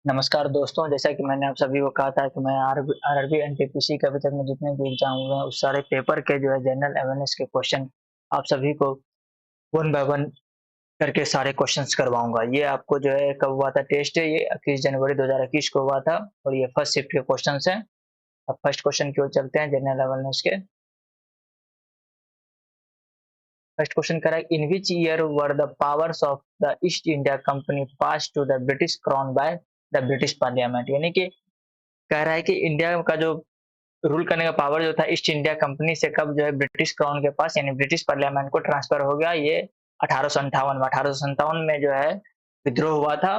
नमस्कार दोस्तों, जैसा कि मैंने आप सभी को कहा था कि मैं आरआरबी एनटीपीसी के अभी तक में जितने भी एग्जाम हुए हैं, उस सारे पेपर के जो है जनरल अवेयरनेस के क्वेश्चन आप सभी को वन बाय वन करके सारे क्वेश्चंस करवाऊंगा। ये आपको जो है कब हुआ था टेस्ट, ये 21 जनवरी 2021 को हुआ था और ये फर्स्ट शिफ्ट के क्वेश्चंस हैं। अब फर्स्ट क्वेश्चन की ओर चलते हैं जनरल अवेयरनेस के। फर्स्ट क्वेश्चन कह रहा है, in which year were the powers of the East India Company pass to the British crown by the British parliament. यानी कि कह रहा है कि इंडिया का जो रूल करने का पावर जो था ईस्ट इंडिया कंपनी से कब जो है ब्रिटिश क्राउन के पास यानी ब्रिटिश पार्लियामेंट को ट्रांसफर हो गया। ये 1857 में 1857 में जो है विद्रोह हुआ था।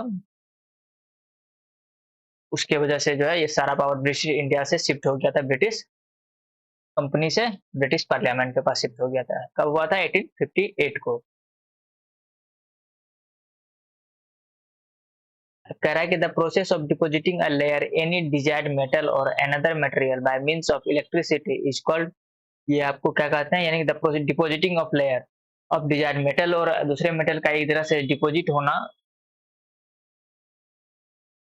उसके वजह से जो है ये सारा पावर ब्रिटिश इंडिया से शिफ्ट हो गया था, ब्रिटिश कंपनी से ब्रिटिश पार्लियामेंट के पास शिफ्ट हो गया था। कब हुआ था? 1858 को। कह रहा है कि the process of depositing a layer any desired metal or another material by means of electricity is called. ये आपको क्या कहते हैं? यानी the depositing of layer of desired metal और दूसरे मेटल का एक तरह से डिपॉजिट होना,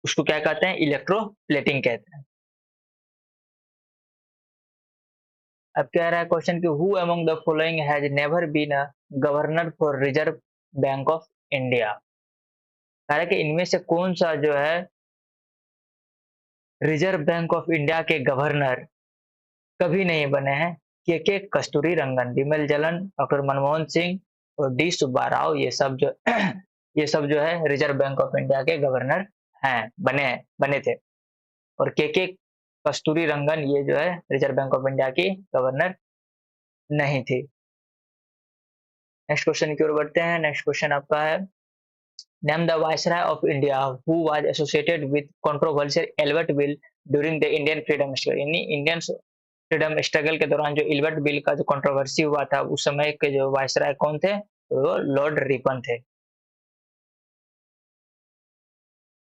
उसको क्या कहते हैं? इलेक्ट्रोप्लेटिंग कहते हैं। अब कह रहा है क्वेश्चन कि who among the following has never been a governor for Reserve Bank of India. कह रहा है कि इनमें से कौन सा जो है रिजर्व बैंक ऑफ इंडिया के गवर्नर कभी नहीं बने हैं? के कस्तूरी रंगन, विमल जलन, डॉक्टर मनमोहन सिंह और डी सुब्बा राव। ये सब जो ये सब जो है रिजर्व बैंक ऑफ इंडिया के गवर्नर बने थे। और के कस्तूरी रंगन ये जो है रिजर्व बैंक ऑफ इंडिया की गवर्नर नहीं थी। नेक्स्ट क्वेश्चन की ओर बढ़ते हैं। नेक्स्ट क्वेश्चन आपका है, name the viceroy of India who was associated with controversial Albert bill during the Indian freedom struggle. यानी इंडियन फ्रीडम स्ट्रगल के दौरान जो इल्बर्ट बिल का जो कंट्रोवर्सी हुआ था, उस समय के जो वायसराय कौन थे? तो वो लॉर्ड रिपन थे।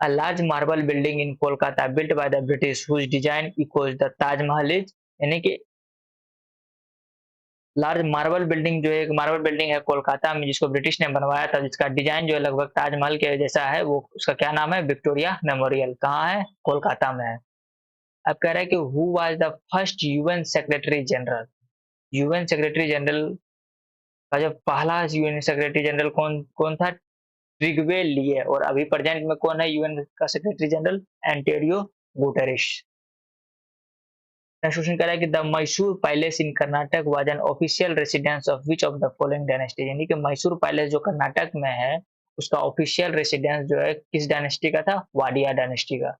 A large marble building in Kolkata built by the British whose design echoes the Taj Mahal is। यानी कि लार्ज मार्बल बिल्डिंग जो है, एक मार्बल बिल्डिंग है कोलकाता में जिसको ब्रिटिश ने बनवाया था, जिसका डिजाइन जो है लगभग ताजमहल के जैसा है, वो उसका क्या नाम है? Victoria memorial. कहाँ है? कोलकाता में है। अब कह रहा है कि who was the first UN secretary general. UN secretary general का जो पहला यूएन सेक्रेटरी जनरल कौन कौन था? ट्रिगवे लिए। और अभी प्रेजेंट में कौन है यूएन का secretary general? Antonio Guterres. Next question कह रहा है कि the Mysore palace in Karnataka was an official residence of which of the following dynasty. यानी कि मैसूर पैलेस जो कर्नाटक में है, उसका ऑफिशियल रेसिडेंस जो है किस डायनेस्टी का था? वाडिया डायनेस्टी का।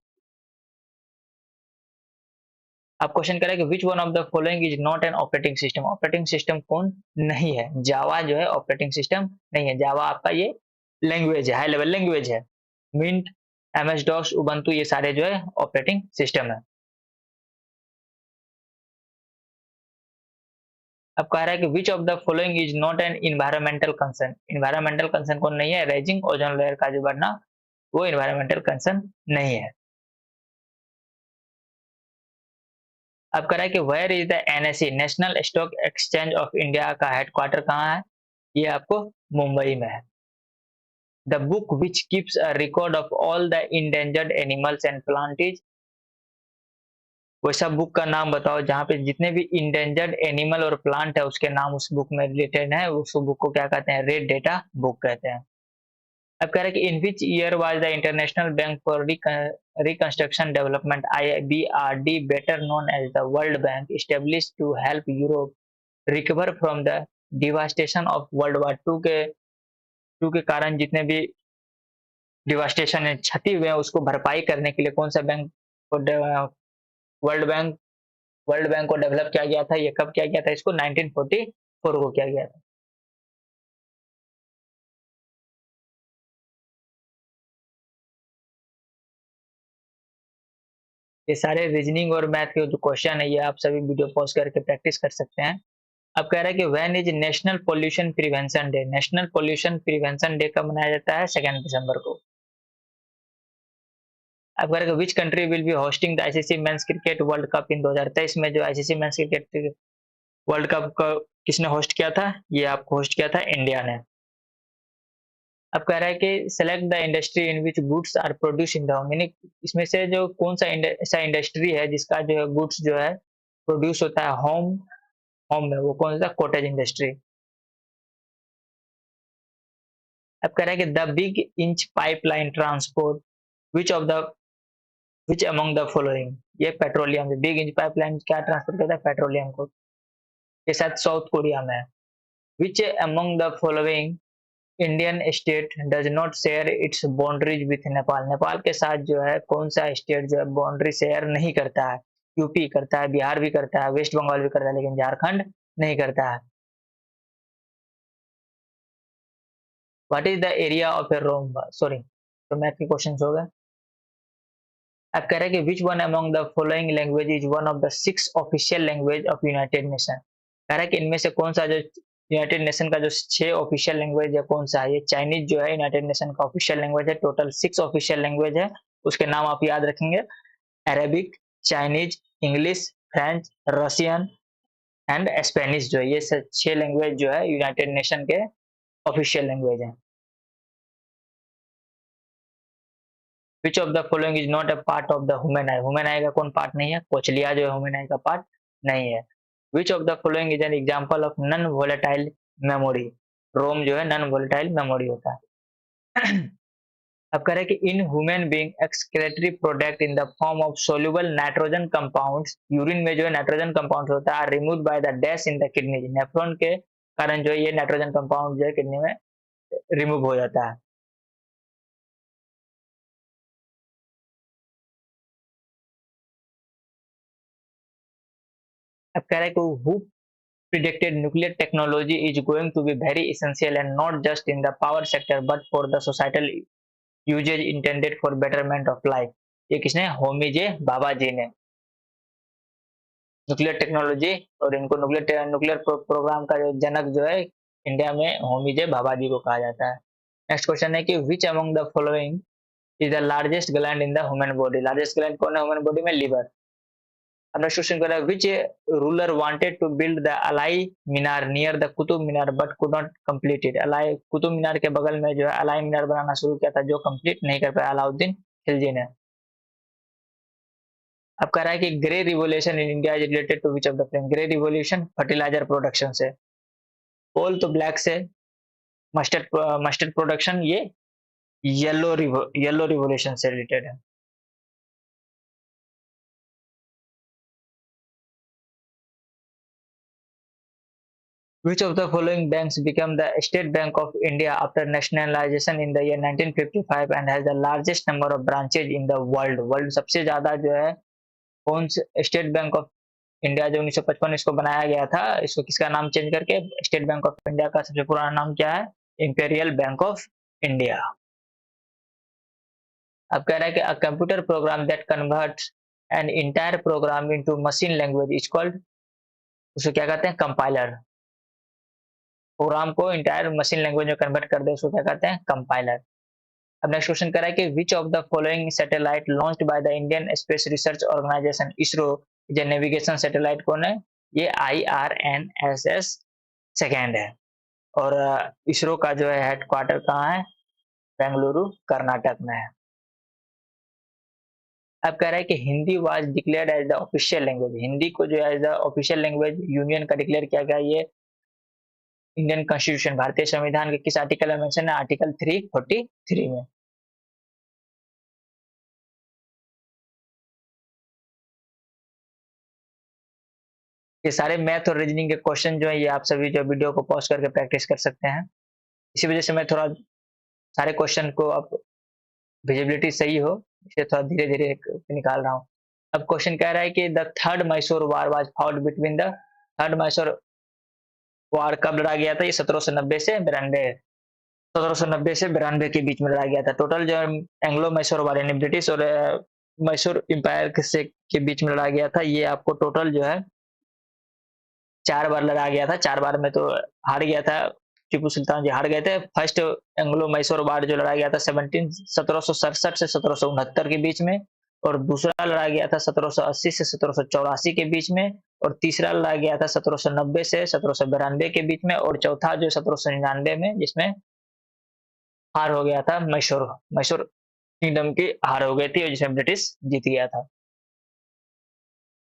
अब क्वेश्चन कह रहा है कि which one of the following is not an operating system. Operating system कौन नहीं है? जावा जो है ऑपरेटिंग सिस्टम नहीं है। जावा आपका ये लैंग्वेज है, हाई लेवल लैंग्वेज है। मिंट, एमएस डॉस, उबंटू ये सारे जो है ऑपरेटिंग सिस्टम है। अब कह रहा है कि which of the following is not an environmental concern. Environmental concern कौन नहीं है? राइजिंग ओजोन लेयर का जो बढ़ना, वो इन्वायरमेंटल कंसर्न नहीं है। अब कह रहा है कि where is the NSE National Stock Exchange of India का हेडक्वार्टर कहाँ है? ये आपको मुंबई में है। The book which keeps a record of all the endangered animals and plant is. वैसा बुक का नाम बताओ जहाँ पे जितने भी इंडेंजर्ड एनिमल और प्लांट है उसके नाम उस बुक में रिलेटेड है। उस बुक को क्या कहते हैं? रेड डेटा बुक कहते हैं। अब कह रहा है कि in which year was the International Bank for Reconstruction Development IBRD better known as the World Bank establish to help Europe recover from the devastation of World War two के कारण जितने भी डिवास्टेशन है, क्षति हुए हैं, उसको भरपाई करने के लिए कौन सा बैंक को वर्ल्ड बैंक वर्ल्ड बैंक को डेवलप किया गया था? ये कब किया गया था? इसको 1944 को किया गया था। ये सारे रीजनिंग और मैथ के जो क्वेश्चन है, ये आप सभी वीडियो पॉज करके प्रैक्टिस कर सकते हैं। अब कह रहा है कि when is national pollution prevention day. National pollution prevention day कब मनाया जाता है? 2 दिसंबर को। अब कह रहा है कि which country will be hosting the ICC men's cricket World Cup in 2023 में। जो ICC men's cricket World Cup का किसने होस्ट किया था? ये आपको होस्ट किया था इंडिया ने। अब कह रहा है कि select the industry in which goods are produce in the home, यानी इसमें से जो कौन सा ऐसा इंडस्ट्री है जिसका जो है गुड्स जो है प्रोड्यूस होता है होम होम में, वो कौन सा? Cottage industry. अब कह रहा है कि the big inch pipeline transport which of the which among the following, ये पेट्रोलियम, बिग इंच पाइपलाइन क्या ट्रांसपोर्ट करता है? पेट्रोलियम को। ये शायद साउथ कोरिया में है। विच among the following Indian state does not share its boundaries with Nepal, Nepal के साथ जो है कौन सा स्टेट जो है बाउंड्री शेयर नहीं करता है? यूपी करता है, बिहार भी करता है, वेस्ट बंगाल भी करता है, लेकिन झारखंड नहीं करता है। What is the area of a rhomb, sorry तो मैथ के क्वेश्चन हो गए। अब कह रहे हैं कि which one among the following language is one of the 6 official language of United Nation, कह रहा है कि इनमें से कौन सा जो यूनाइटेड नेशन का जो 6 ऑफिशियल लैंग्वेज है कौन सा है? ये चाइनीज जो है यूनाइटेड नेशन का ऑफिशियल लैंग्वेज है। टोटल 6 ऑफिशियल लैंग्वेज है, उसके नाम आप याद रखेंगे। Arabic, Chinese, English, French, Russian and Spanish, जो है ये 6 लैंग्वेज जो है यूनाइटेड नेशन के ऑफिशियल लैंग्वेज है। Which of the following is not a part of the human I, human आई का कौन पार्ट नहीं है? कोचलिया जो है ह्यूमन आई का पार्ट नहीं है। Which of the following is an example of non volatile memory, ROM जो है नॉन वोलेटाइल मेमोरी होता है। अब कह रहे हैं कि in human being excretory product in the form of soluble nitrogen compounds, urine में जो है नाइट्रोजन कंपाउंड होता है, remove by the dash in the kidney, nephron के कारण जो है ये नाइट्रोजन कंपाउंड जो है किडनी में रिमूव हो जाता है। अब कह रहा है कि who predicted nuclear technology is going to be very essential and not just in the power sector but for the societal usage intended for betterment of life, ये किसने? होमी जे बाबा जी ने। न्यूक्लियर टेक्नोलॉजी और इनको न्यूक्लियर न्यूक्लियर प्रोग्राम का जो जनक जो है India में होमी जे बाबा जी को कहा जाता है। नेक्स्ट क्वेश्चन है कि which among the following is the largest gland in the human body, largest gland कौन है ह्यूमन बॉडी में? लीवर। अब नेक्स्ट क्वेश्चन कर रहा है which ruler wanted to build the Alai Minar near the Qutub Minar but could not complete it, Alai Qutub Minar के बगल में जो है अलाई मीनार बनाना शुरू किया था, जो कंप्लीट नहीं कर पाया अलाउद्दीन खिलजी ने। अब कह रहा है कि grey revolution in India is related to which of the following, grey revolution fertiliser production से, कोल तो ब्लैक से, मस्टर्ड मस्टर्ड प्रोडक्शन ये येलो रिवोल्यूशन से रिलेटेड है। Which of the following banks became the State Bank of India after nationalization in the year 1955 and has the largest number of branches in the world? World सबसे ज्यादा जो है कौन से state bank of India जो 1955 इसको बनाया गया था, इसको किसका नाम चेंज करके स्टेट बैंक ऑफ इंडिया का सबसे पुराना नाम क्या है? Imperial bank of India. अब कह रहा है कि a computer program that converts an entire programme into machine language is called, उसको क्या कहते हैं? कंपाइलर। प्रोग्राम को इंटायर मशीन लैंग्वेज में कन्वर्ट कर दे उसको क्या कहते हैं? कंपाइलर। अब नेक्स्ट क्वेश्चन कर रहा है कि which of the following satellite launched by the Indian Space Research Organisation ISRO जो नेविगेशन सैटेलाइट कौन है? ये IRNSS सेकेंड है। और इसरो का जो है हेडक्वार्टर कहाँ है? बेंगलुरु कर्नाटक में है। अब कह रहा है कि Hindi was declared as the official language, Hindi को जो as the official language union का डिक्लेयर किया गया, ये इंडियन कॉन्स्टिट्यूशन भारतीय संविधान के किस आर्टिकल में मेंशन है? आर्टिकल 343 में। ये सारे मैथ और रीजनिंग के क्वेश्चन जो है ये आप सभी जो वीडियो को पॉज करके प्रैक्टिस कर सकते हैं। इसी वजह से मैं थोड़ा सारे क्वेश्चन को आप विजिबिलिटी सही हो इसलिए थोड़ा धीरे धीरे निकाल रहा हूँ। अब क्वेश्चन कह रहा है कि the third Mysore war was fought between the, third Mysore war कब लड़ा गया था? ये 1790 से 92, 1790 से 92 के बीच में लड़ा गया था। टोटल जो एंग्लो मैसूर वार यानी ब्रिटिश और मैसूर इंपायर के बीच में लड़ा गया था, ये आपको टोटल जो है 4 बार लड़ा गया था। 4 बार में तो हार गया था, टीपू सुल्तान जी हार गए थे। फर्स्ट एंग्लो मैसूर वार जो लड़ा गया था 1767 से 1769 के बीच में, और दूसरा लड़ा गया था 1780 से 1784 के बीच में, और तीसरा लड़ा गया था 1790 से 1792 के बीच में, और चौथा जो 1799 में जिसमें हार हो गया था, मैसूर मैसूर किंगडम की हार हो गई थी और जिसमें ब्रिटिश जीत गया था।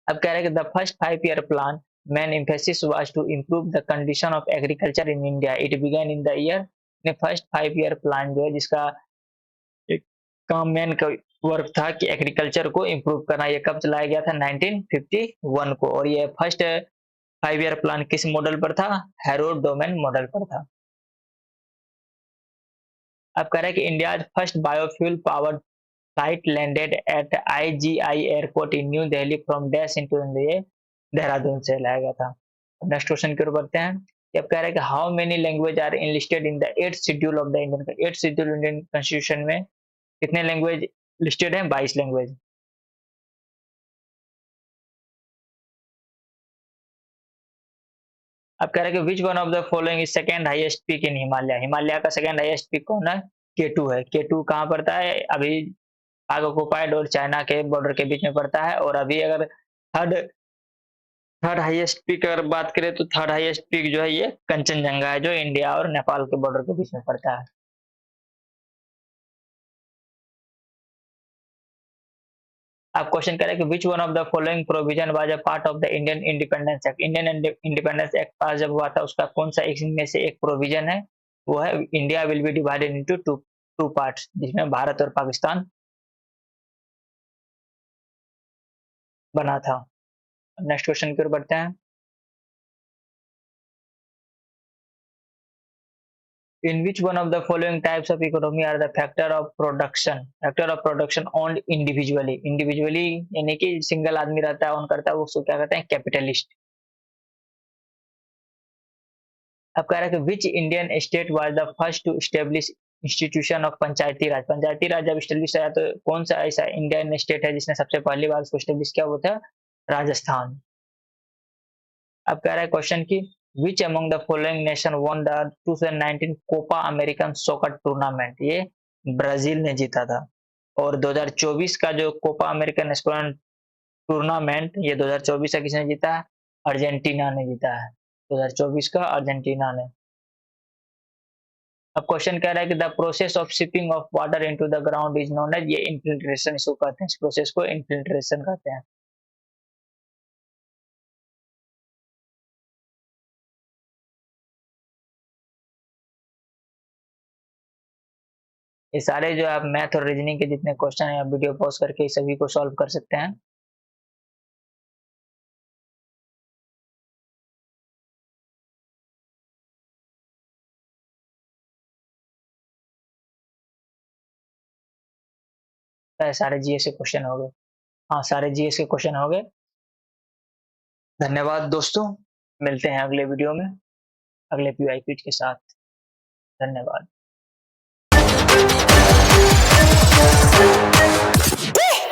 अब कह रहे हैं कि the first 5 year plan main emphasis was to improve the condition of agriculture in India. It began in the year ने फर्स्ट 5 ईयर प्लान जो है जिसका एक काम मेन वर्क था कि एग्रीकल्चर को इम्प्रूव करना, ये कब चलाया गया था 1951 को, और ये फर्स्ट 5 ईयर प्लान किस मॉडल पर था? हैरोल्ड डोमेन मॉडल पर था। अब कह रहे हैं कि India first biofuel powered flight landed eight IGI airport in new Delhi from dash into ये देहरादून से लाया गया था। अब नेक्स्ट क्वेश्चन की ओर बढ़ते हैं। ये अब कह रहे हैं कि how many language are enlisted in the 8th schedule of the Indian 8th schedule Indian constitution में कितने लैंग्वेज लिस्टेड हैं? 22 लैंग्वेज। अब कह रहे हैं कि which one of the following is second highest peak in Himalaya? Himalaya का सेकंड हाईएस्ट पीक कौन है? केटू है। केटू कहाँ पड़ता है? अभी पाक ऑक्युपाइड और चाइना के बॉर्डर के बीच में पड़ता है। और अभी अगर थर्ड थर्ड हाईएस्ट पीक अगर बात करें तो थर्ड हाईएस्ट पीक जो है ये कंचनजंगा है, जो इंडिया और नेपाल के बॉर्डर के बीच में पड़ता है। आप क्वेश्चन करें कि which one of the following provision was a part of the Indian independence act? Indian independence act पास जब हुआ था उसका कौन सा इनमें से एक प्रोविजन है? वो है India will be divided into two two parts, जिसमें भारत और पाकिस्तान बना था। नेक्स्ट क्वेश्चन की ओर बढ़ते हैं। In which one of the following types of economy are the factor of production owned individually? Individually यानी कि सिंगल आदमी रहता है, ओन करता है, वो उसको क्या कहते हैं? कैपिटलिस्ट। अब कह रहा है कि which Indian state was the first to establish institution of Panchayati Raj? Panchayati Raj जब स्टेब्लिश आया तो कौन सा ऐसा इंडियन स्टेट है जिसने सबसे पहली बार उसको स्टेब्लिश किया? वो था राजस्थान। अब कह रहा है क्वेश्चन की which among the following nation won the 2019 Copa American soccer tournament? ये ब्राजील ने जीता था। और 2024 का जो कोपा अमेरिकन स्क्वाड टूर्नामेंट ये 2024 का किसने जीता है? अर्जेंटीना ने जीता है। 2024 का अर्जेंटीना ने। अब क्वेश्चन कह रहा है कि the process of seeping of water into the ground is known as, ये इन्फिल्ट्रेशन इसको कहते हैं, इस प्रोसेस को इन्फिल्ट्रेशन कहते हैं। ये सारे जो आप मैथ और रीजनिंग के जितने क्वेश्चन है आप वीडियो पॉज करके सभी को सॉल्व कर सकते हैं। सारे जीएस के क्वेश्चन हो गए। हाँ, सारे जीएस के क्वेश्चन हो गए। धन्यवाद दोस्तों, मिलते हैं अगले वीडियो में अगले पीवाई क्विज के साथ। धन्यवाद।